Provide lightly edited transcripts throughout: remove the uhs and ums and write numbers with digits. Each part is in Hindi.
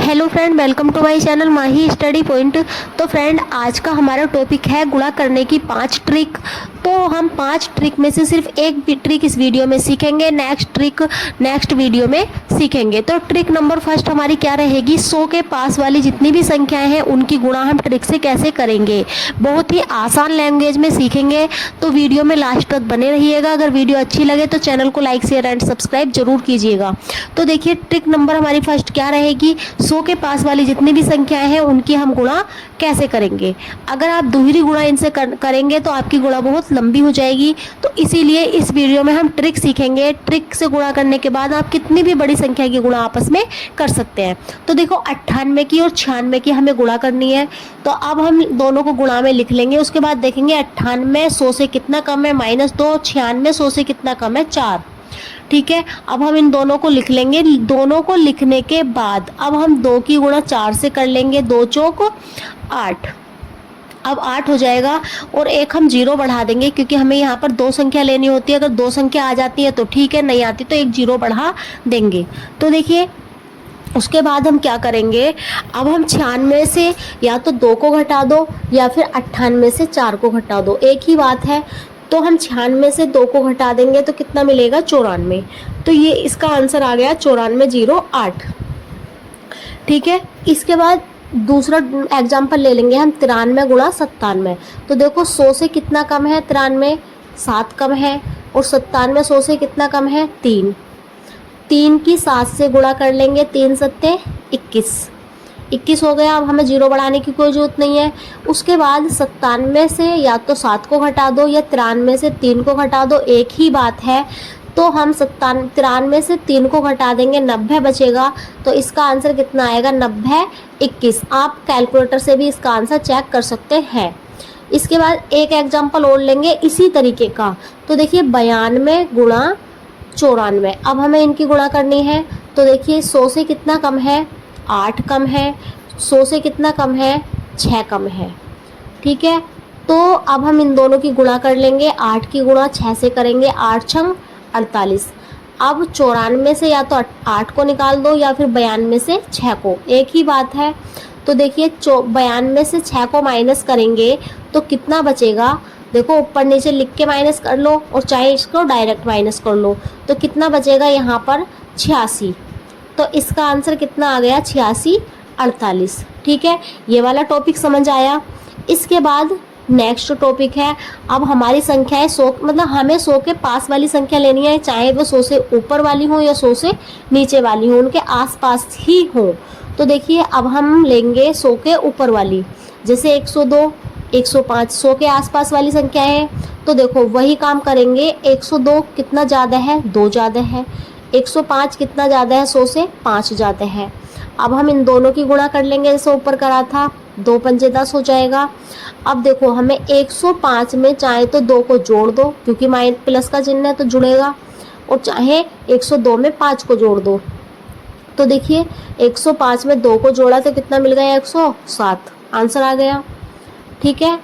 Hello friend, welcome to my channel Mahi study point. तो फ्रेंड, आज का हमारा टॉपिक है गुणा करने की 5 ट्रिक। तो हम 5 ट्रिक में से सिर्फ एक ट्रिक इस वीडियो में सीखेंगे, नेक्स्ट ट्रिक नेक्स्ट वीडियो में सीखेंगे। तो ट्रिक नंबर फर्स्ट हमारी क्या रहेगी, 100 के पास वाली जितनी भी संख्याएं हैं उनकी गुणा हम ट्रिक से कैसे करेंगे। बहुत ही आसान लैंग्वेज में सीखेंगे, तो वीडियो में लास्ट तक बने रहिएगा। अगर वीडियो अच्छी लगे तो चैनल को लाइक शेयर एंड सब्सक्राइब जरूर कीजिएगा। तो देखिए, ट्रिक नंबर हमारी फर्स्ट क्या रहेगी, 100 के पास वाली जितनी भी संख्याएं हैं उनकी हम गुणा कैसे करेंगे। अगर आप दोहरी गुणा इनसे करेंगे तो आपकी गुणा बहुत लंबी हो जाएगी। तो इसीलिए इस वीडियो में हम ट्रिक सीखेंगे। ट्रिक से गुणा करने के बाद आप कितनी भी बड़ी संख्या की गुणा आपस में कर सकते हैं। तो देखो, 98 की और 96 की हमें गुणा करनी है। तो अब हम दोनों को गुणा में लिख लेंगे। उसके बाद देखेंगे 98 100 से कितना कम है, -2, 96 100 से कितना कम है, 4। ठीक है, अब हम इन दोनों को लिख लेंगे। दोनों को लिखने के बाद अब हम 2 की गुणा 4 से कर लेंगे। 2 चौक 8, अब 8 हो जाएगा। और एक हम 0 बढ़ा देंगे, क्योंकि हमें यहाँ पर 2 संख्या लेनी होती है। अगर 2 संख्या आ जाती है तो ठीक है, नहीं आती तो एक 0 बढ़ा देंगे। तो देखिए, उसके बाद हम क्या करेंगे, अब हम 96 से या तो 2 को घटा दो या फिर 98 से 4 को घटा दो, एक ही बात है। तो हम 96 से 2 को घटा देंगे तो कितना मिलेगा, 94। तो ये इसका आंसर आ गया 94 0 8। ठीक है, इसके बाद दूसरा एग्जाम्पल ले लेंगे हम, 93 गुणा 97। तो देखो, 100 से कितना कम है 93, 7 कम है। और 97 100 से कितना कम है, 3। 3 की 7 से गुणा कर लेंगे, 3 सत्ते 21 हो गया। अब हमें 0 बढ़ाने की कोई जरूरत नहीं है। उसके बाद 97 से या तो 7 को घटा दो या 93 से 3 को घटा दो, एक ही बात है। तो हम 93 से 3 को घटा देंगे, 90 बचेगा। तो इसका आंसर कितना आएगा, 90 21। आप कैलकुलेटर से भी इसका आंसर चेक कर सकते हैं। इसके बाद एक एग्जाम्पल और लेंगे इसी तरीके का। तो देखिए, 92 गुणा 94। अब हमें इनकी गुणा करनी है। तो देखिए, 100 से कितना कम है, 8 कम है। 100 से कितना कम है, 6 कम है। ठीक है, तो अब हम इन दोनों की गुणा कर लेंगे। 8 की गुणा 6 से करेंगे, 8 छंग 48। अब 94 से या तो 8 को निकाल दो या फिर 92 से 6 को, एक ही बात है। तो देखिए, 92 से 6 को माइनस करेंगे तो कितना बचेगा, देखो ऊपर नीचे लिख के माइनस कर लो और चाहे इसको डायरेक्ट माइनस कर लो। तो कितना बचेगा यहाँ पर, 86। तो इसका आंसर कितना आ गया, 86 48। ठीक है, ये वाला टॉपिक समझ आया। इसके बाद नेक्स्ट टॉपिक है, अब हमारी संख्या है 100, मतलब हमें 100 के पास वाली संख्या लेनी है, चाहे वो 100 से ऊपर वाली हो या 100 से नीचे वाली हो, उनके आसपास ही हो। तो देखिए, अब हम लेंगे 100 के ऊपर वाली, जैसे 102 105 100 के आसपास वाली संख्या है। तो देखो, वही काम करेंगे। 102 कितना ज़्यादा है, 2 ज़्यादा है। 105 कितना ज़्यादा है, 100 से 5 ज़्यादा है। अब हम इन दोनों की गुणा कर लेंगे, जैसे ऊपर करा था। 2 पंजे 10 हो जाएगा। अब देखो, हमें 105 में चाहे तो 2 को जोड़ दो, क्योंकि माइनस प्लस का चिन्ह है तो जुड़ेगा। और चाहे 102 में 5 को जोड़ दो। तो देखिए, 105 में 2 को जोड़ा तो कितना मिल गया, 107। आंसर आ गया। ठीक है,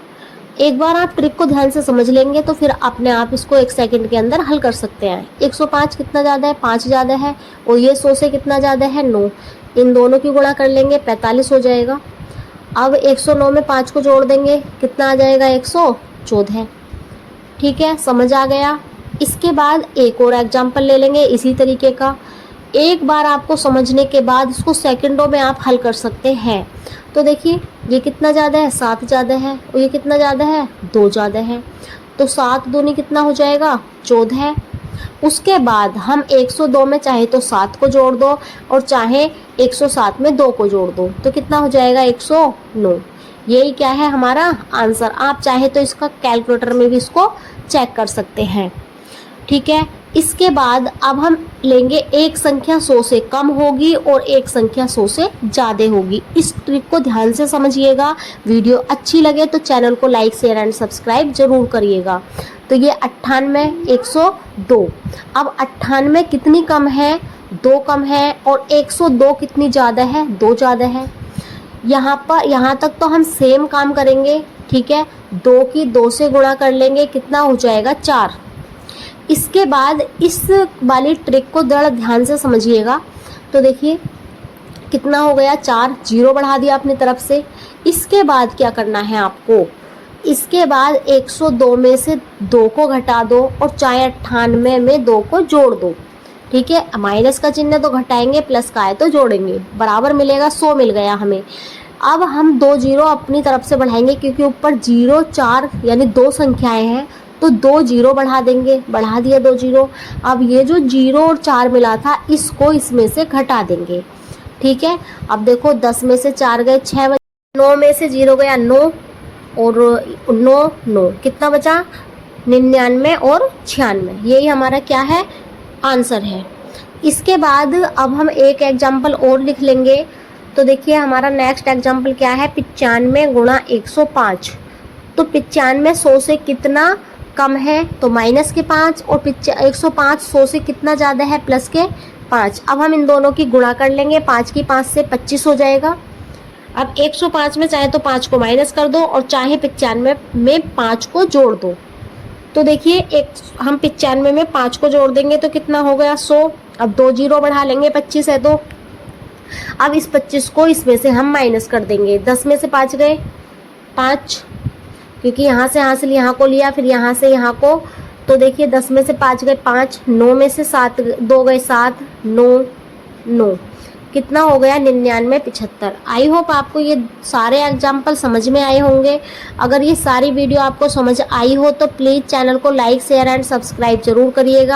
एक बार आप ट्रिक को ध्यान से समझ लेंगे तो फिर अपने आप इसको 1 सेकंड के अंदर हल कर सकते हैं। 105 कितना ज़्यादा है, 5 ज़्यादा है। और ये 100 से कितना ज़्यादा है, 9। इन दोनों की गुणा कर लेंगे, 45 हो जाएगा। अब 109 में 5 को जोड़ देंगे, कितना आ जाएगा, 114। ठीक है, समझ आ गया। इसके बाद एक और एग्जाम्पल ले लेंगे इसी तरीके का। एक बार आपको समझने के बाद इसको सेकंडों में आप हल कर सकते हैं। तो देखिए, ये कितना ज़्यादा है, 7 ज़्यादा है। और ये कितना ज़्यादा है, 2 ज़्यादा है। तो 7 दूनी कितना हो जाएगा, 14। उसके बाद हम 102 में चाहे तो 7 को जोड़ दो और चाहे 107 में 2 को जोड़ दो, तो कितना हो जाएगा, 109। यही क्या है, हमारा आंसर। आप चाहे तो इसका कैलकुलेटर में भी इसको चेक कर सकते हैं। ठीक है, इसके बाद अब हम लेंगे एक संख्या 100 से कम होगी और एक संख्या 100 से ज़्यादा होगी। इस ट्रिक को ध्यान से समझिएगा। वीडियो अच्छी लगे तो चैनल को लाइक शेयर एंड सब्सक्राइब जरूर करिएगा। तो ये 98 102। अब 98 कितनी कम है, 2 कम है। और 102 कितनी ज़्यादा है, 2 ज़्यादा है। यहाँ तक तो हम सेम काम करेंगे। ठीक है, 2 की 2 से गुणा कर लेंगे, कितना हो जाएगा, 4। इसके बाद इस वाली ट्रिक को ज़रा ध्यान से समझिएगा। तो देखिए, कितना हो गया 4, 0 बढ़ा दिया अपनी तरफ से। इसके बाद क्या करना है आपको, इसके बाद 102 में से 2 को घटा दो और चाहे 98 में 2 को जोड़ दो। ठीक है, माइनस का चिन्ह तो घटाएंगे, प्लस का है तो जोड़ेंगे, बराबर मिलेगा 100 मिल गया हमें। अब हम 2 जीरो अपनी तरफ से बढ़ाएंगे क्योंकि ऊपर 0 4 यानी 2 संख्याएं हैं, तो 2 जीरो बढ़ा देंगे, बढ़ा दिया 2 जीरो। अब ये जो 0 और 4 मिला था इसको इसमें से घटा देंगे। ठीक है, अब देखो 10 में से 4 गए 6 बचे, 9 में से 0 गया 9 और 9 कितना बचा 99 और 96, यही हमारा क्या है आंसर है। इसके बाद अब हम एक एग्जाम्पल और लिख लेंगे। तो देखिए हमारा नेक्स्ट एग्जाम्पल क्या है, 95 गुणा 105। तो 95 100 से कितना कम है, तो माइनस के 5, और 105 100 से कितना ज़्यादा है, प्लस के 5। अब हम इन दोनों की गुणा कर लेंगे, 5 की 5 से 25 हो जाएगा। अब 105 में चाहे तो 5 को माइनस कर दो और चाहे 95 में 5 को जोड़ दो। तो देखिए हम 95 में 5 को जोड़ देंगे तो कितना हो गया 100। अब 2 जीरो बढ़ा लेंगे, 25 है तो अब इस 25 को इसमें से हम माइनस कर देंगे। 10 में से 5 गए 5, क्योंकि यहाँ से हासिल यहाँ को लिया, फिर यहाँ से यहाँ को। तो देखिए 10 में से 5 गए 5, 9 में से 7 2 गए 7, 9 कितना हो गया 99 75। आई होप आपको ये सारे एग्जाम्पल समझ में आए होंगे। अगर ये सारी वीडियो आपको समझ आई हो तो प्लीज़ चैनल को लाइक शेयर एंड सब्सक्राइब जरूर करिएगा।